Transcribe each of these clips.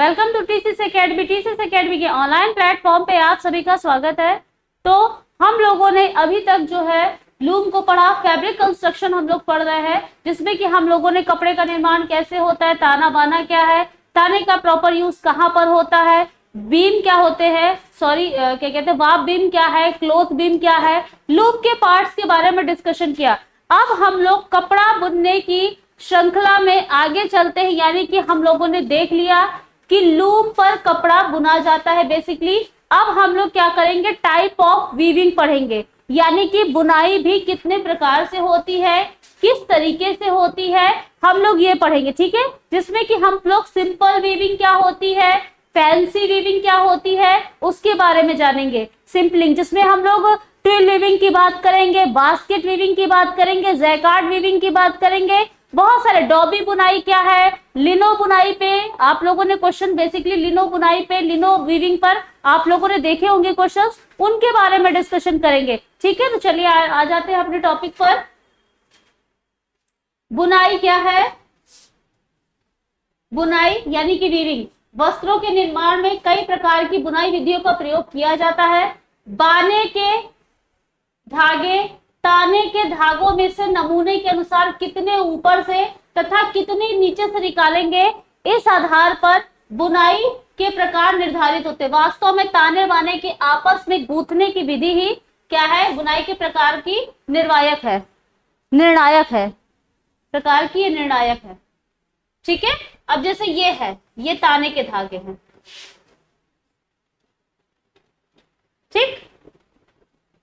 Welcome to TCS Academy. TCS Academy के online platform पे आप सभी का स्वागत है। तो हम लोगों ने अभी तक जो है लूम को पढ़ा, फैब्रिक कंस्ट्रक्शन हम लोग पढ़ रहे हैं, जिसमें कि हम लोगों ने कपड़े का निर्माण कैसे होता है, ताना बाना क्या है, ताने का प्रॉपर यूज कहाँ पर होता है, बीम क्या होते हैं, क्या कहते हैं, वाप बीम क्या है, क्लोथ बीम क्या है, लूम के पार्ट्स के बारे में डिस्कशन किया। अब हम लोग कपड़ा बुनने की श्रृंखला में आगे चलते हैं, यानी कि हम लोगों ने देख लिया कि लूम पर कपड़ा बुना जाता है बेसिकली। अब हम लोग क्या करेंगे, टाइप ऑफ वीविंग पढ़ेंगे, यानी कि बुनाई भी कितने प्रकार से होती है, किस तरीके से होती है, हम लोग ये पढ़ेंगे, ठीक है। जिसमें कि हम लोग सिंपल वीविंग क्या होती है, फैंसी वीविंग क्या होती है, उसके बारे में जानेंगे। सिंपलिंग, जिसमें हम लोग ट्विल वीविंग की बात करेंगे, बास्केट वीविंग की बात करेंगे, जैकार्ड वीविंग की बात करेंगे, बहुत सारे। डॉबी बुनाई क्या है, लिनो बुनाई पे आप लोगों ने क्वेश्चन, बेसिकली लिनो बुनाई पे, लिनो वीविंग पर आप लोगों ने देखे होंगे क्वेश्चंस, उनके बारे में डिस्कशन करेंगे, ठीक है। तो चलिए आ जाते हैं अपने टॉपिक पर। बुनाई क्या है, बुनाई यानी कि वीविंग। वस्त्रों के निर्माण में कई प्रकार की बुनाई विधियों का प्रयोग किया जाता है। बाने के धागे, ताने के धागों में से नमूने के अनुसार कितने ऊपर से तथा कितने नीचे से निकालेंगे, इस आधार पर बुनाई के प्रकार निर्धारित होते हैं। वास्तव में ताने बाने के आपस में गूंथने की विधि ही क्या है, बुनाई के प्रकार की निर्णायक है, प्रकार की निर्णायक है, ठीक है। अब जैसे ये है, ये ताने के धागे हैं, ठीक।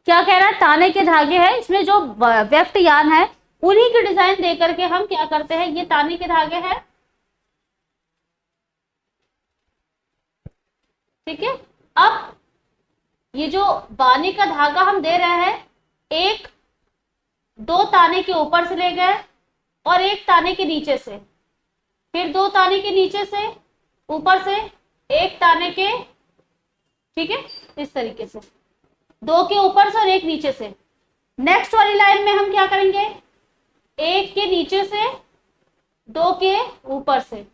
क्या कह रहा है, ताने के धागे हैं, इसमें जो वेफ्ट यान है उन्हीं की डिजाइन देकर के हम क्या करते हैं, ये ताने के धागे हैं, ठीक है। अब ये जो बाने का धागा हम दे रहे हैं, एक दो ताने के ऊपर से ले गए और एक ताने के नीचे से, फिर दो ताने के नीचे से, ऊपर से एक ताने के, ठीक है, इस तरीके से दो के ऊपर से और एक नीचे से। नेक्स्ट वाली लाइन में हम क्या करेंगे, एक के नीचे से, दो के ऊपर से,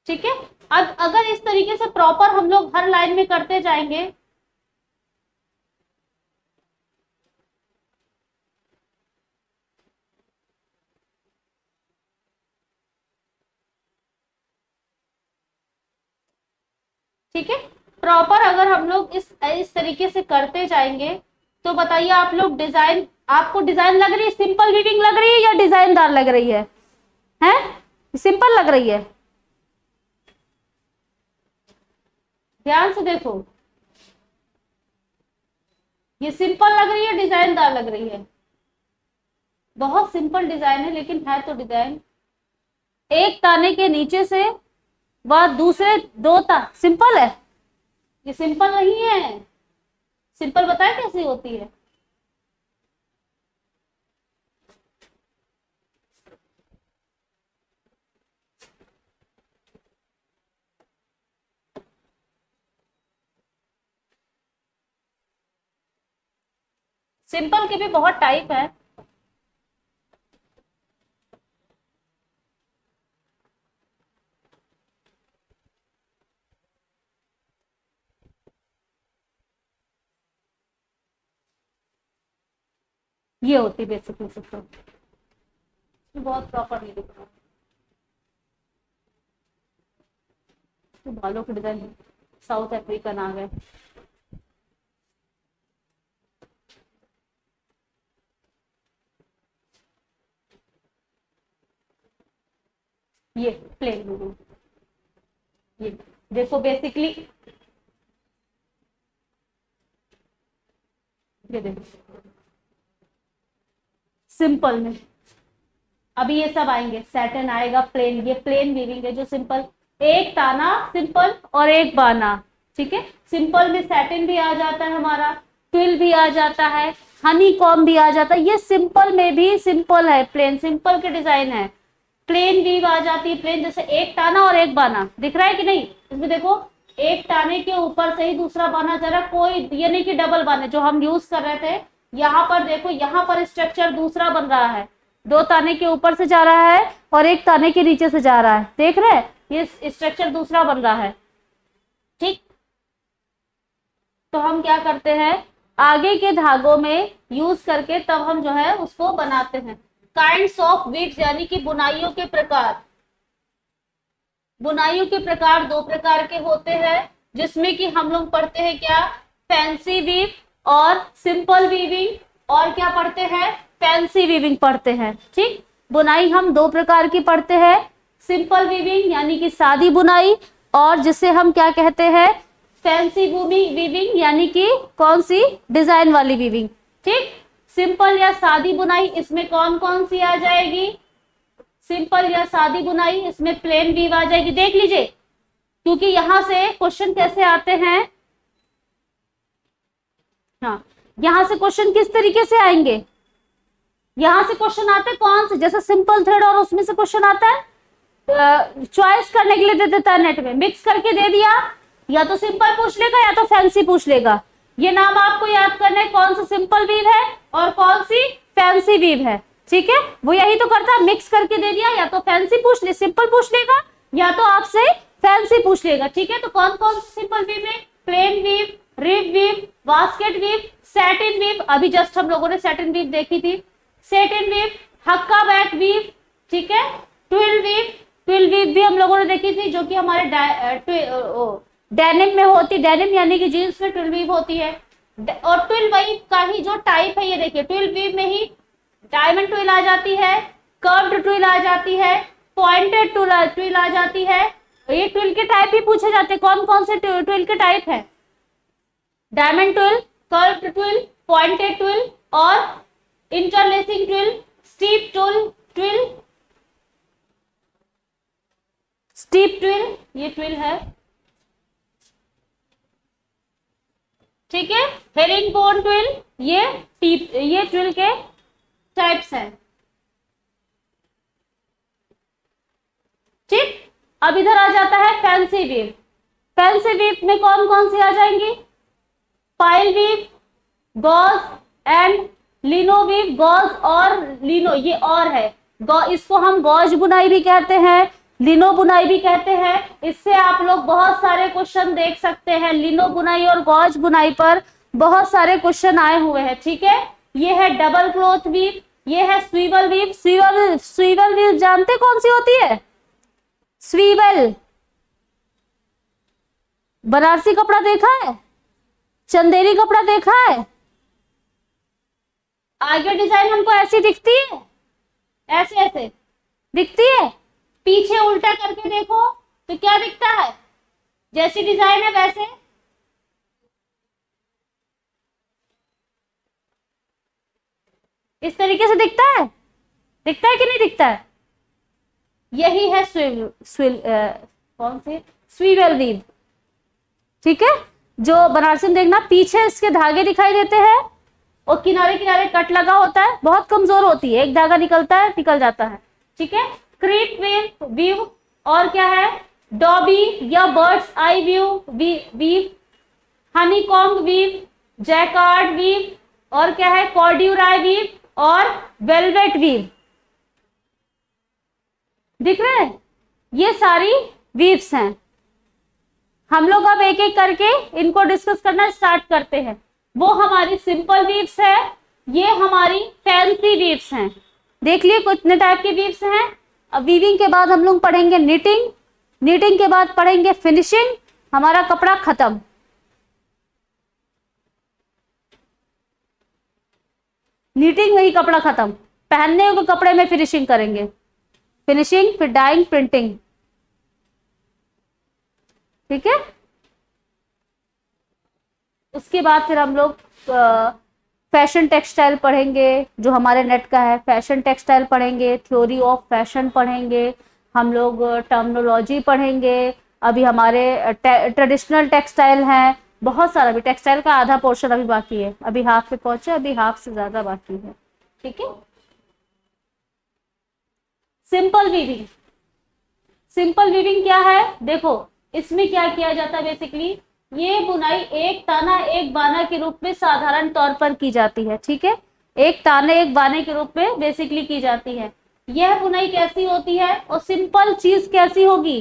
ठीक है। अब अगर इस तरीके से प्रॉपर हम लोग हर लाइन में करते जाएंगे, ठीक है, प्रॉपर अगर हम लोग इस तरीके से करते जाएंगे, तो बताइए आप लोग, डिजाइन आपको डिजाइन लग रही है, सिंपल वीविंग लग रही है या डिजाइनदार लग रही है, हैं? सिंपल लग रही है, ध्यान से देखो, ये सिंपल लग रही है, डिजाइनदार लग रही है। बहुत सिंपल डिजाइन है, लेकिन है तो डिजाइन। एक ताने के नीचे से व दूसरे दो सिंपल है, ये सिंपल नहीं है। सिंपल बताए कैसे होती है, सिंपल के भी बहुत टाइप है। ये होती बेसिकली सिंपल, बहुत प्रॉपर नहीं दिख रहा, तो बालों के डिजाइन साउथ अफ्रीकन आ गए। ये प्लेन, ये देखो बेसिकली, ये देखो सिंपल में। अभी ये सब आएंगे, सैटन आएगा, प्लेन, ये प्लेन वीविंग है जो सिंपल, एक ताना सिंपल और एक बाना, ठीक है। सिंपल में सैटन भी आ जाता है हमारा, ट्विल भी आ जाता है, हनी कॉम भी आ जाता है। ये सिंपल में भी सिंपल है, प्लेन, सिंपल के डिजाइन है। प्लेन वीव आ जाती है, प्लेन जैसे एक ताना और एक बाना, दिख रहा है कि नहीं, इसमें देखो एक ताने के ऊपर से ही दूसरा बाना जा रहा, कोई ये नहीं कि डबल बाने जो हम यूज कर रहे थे, यहाँ पर देखो, यहाँ पर स्ट्रक्चर दूसरा बन रहा है, 2 ताने के ऊपर से जा रहा है और 1 ताने के नीचे से जा रहा है, देख रहे हैं, ये स्ट्रक्चर दूसरा बन रहा है। ठीक, तो हम क्या करते हैं, आगे के धागों में यूज करके तब हम जो है उसको बनाते हैं। काइंड्स ऑफ वीव्स यानी कि बुनाइयों के प्रकार। बुनाइयों के प्रकार 2 प्रकार के होते हैं, जिसमें कि हम लोग पढ़ते हैं क्या, फैंसी वीव और सिंपल वीविंग। और क्या पढ़ते हैं, फैंसी वीविंग पढ़ते हैं। ठीक, बुनाई हम 2 प्रकार की पढ़ते हैं, सिंपल वीविंग यानी कि सादी बुनाई, और जिसे हम क्या कहते हैं, फैंसी वीविंग यानी कि कौन सी, डिजाइन वाली वीविंग। ठीक, सिंपल या सादी बुनाई, इसमें कौन कौन सी आ जाएगी, सिंपल या सादी बुनाई, इसमें प्लेन वीव आ जाएगी। देख लीजिए, क्योंकि यहां से क्वेश्चन कैसे आते हैं, हाँ, यहां से क्वेश्चन किस तरीके से आएंगे, यहां से क्वेश्चन आते हैं कौन से, जैसे सिंपल थ्रेड और उसमें से क्वेश्चन आता है, चॉइस करने के लिए दे देता है नेट में, मिक्स करके दे दिया, या तो सिंपल पूछ लेगा या तो फैंसी पूछ लेगा। ये नाम आपको याद करना है, कौन सा सिंपल वीव है और कौन सी फैंसी वीव है। ठीक है, वो यही तो करता है, मिक्स करके दे दिया, या तो फैंसी पूछ ले, सिंपल पूछ लेगा, या तो आपसे फैंसी पूछ लेगा। ठीक है, तो कौन कौन सी सिंपल वीव है, plain weave, rib weave, basket weave, satin weave, अभी जस्ट हम लोगों ने सैटिन वीव देखी थी, satin weave, huckaback weave. ठीक है, ट्विल वीव, ट्विल वीव भी हम लोगों ने देखी थी, जो कि हमारे डेनिम में होती, डेनिम यानी कि जीन्स में ट्विल वीव होती है। और ट्विल वीव का ही जो टाइप है, ये देखिए, ट्विल वीव में ही डायमंड ट्विल आ जाती है, कर्व्ड ट्विल आ जाती है, पॉइंटेड ट्विल आ जाती है। ये ट्विल के टाइप ही पूछे जाते हैं, कौन कौन से ट्विल के टाइप है, diamond twill, curved twill, pointed twill और interlacing twill, steep twill, steep twill, ये ट्विल है। ठीक है, हेरिंग बोन ट्विल, ये ट्विल के टाइप्स हैं। ठीक, अब इधर आ जाता है फैंसी वीव। फैंसी वीव में कौन कौन सी आ जाएंगी, pile weave, gauze and leno weave. Gauze और लिनो, ये और है, इसको हम गॉज बुनाई भी कहते हैं, लिनो बुनाई भी कहते हैं। इससे आप लोग बहुत सारे क्वेश्चन देख सकते हैं, लिनो बुनाई और गॉज बुनाई पर बहुत सारे क्वेश्चन आए हुए हैं। ठीक है, ये है डबल क्लॉथ वीव, ये है स्वीवल वीव। स्वीवल वीव जानते कौन सी होती है, स्वीवल, बनारसी कपड़ा देखा है, चंदेरी कपड़ा देखा है, आगे डिजाइन हमको ऐसी दिखती है, ऐसे ऐसे दिखती है, पीछे उल्टा करके देखो तो क्या दिखता है, जैसी डिजाइन है वैसे। इस तरीके से दिखता है कि नहीं दिखता है, यही है कौन सी, स्वीवल वीव। ठीक है, जो बनारसी में देखना, पीछे इसके धागे दिखाई देते हैं और किनारे किनारे कट लगा होता है, बहुत कमजोर होती है, एक धागा निकलता है, निकल जाता है। ठीक है, क्रीप वीव, और क्या है, डॉबी या bird's eye weave, honeycomb weave, jacquard weave, और क्या है, कॉर्ड्यूराई वीव और वेलवेट वीव। दिख रहे हैं, ये सारी वीव्स हैं। हम लोग अब एक एक करके इनको डिस्कस करना स्टार्ट करते हैं। वो हमारी सिंपल वीव्स है, ये हमारी फैंसी वीव्स हैं। देख लिए कितने टाइप की वीव्स हैं। अब वीविंग के बाद हम लोग पढ़ेंगे निटिंग, निटिंग के बाद पढ़ेंगे फिनिशिंग, हमारा कपड़ा खत्म। नीटिंग में ही कपड़ा खत्म, पहनने के कपड़े में फिनिशिंग करेंगे, फिनिशिंग, फिर डाइंग, प्रिंटिंग। ठीक है, उसके बाद फिर हम लोग फैशन टेक्सटाइल पढ़ेंगे, जो हमारे नेट का है, फैशन टेक्सटाइल पढ़ेंगे, थ्योरी ऑफ फैशन पढ़ेंगे, हम लोग टर्मिनोलॉजी पढ़ेंगे। अभी हमारे ट्रेडिशनल टेक्सटाइल हैं, बहुत सारा, भी टेक्सटाइल का आधा पोर्शन अभी बाकी है, अभी हाफ पे पहुंचे, अभी हाफ से ज्यादा बाकी है। ठीक है, सिंपल वीविंग, सिंपल वीविंग क्या है, देखो इसमें क्या किया जाता है, बेसिकली ये बुनाई एक ताना एक बाना के रूप में साधारण तौर पर की जाती है। ठीक है, एक ताने एक बाने के रूप में बेसिकली की जाती है। यह बुनाई कैसी होती है और सिंपल चीज कैसी होगी,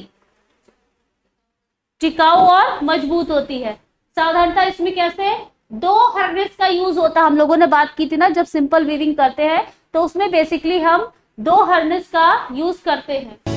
टिकाऊ और मजबूत होती है। सावधानता इसमें कैसे, दो हार्नेस का यूज होता है। हम लोगों ने बात की थी ना, जब सिंपल वीविंग करते हैं तो उसमें बेसिकली हम दो हार्नेस का यूज करते हैं।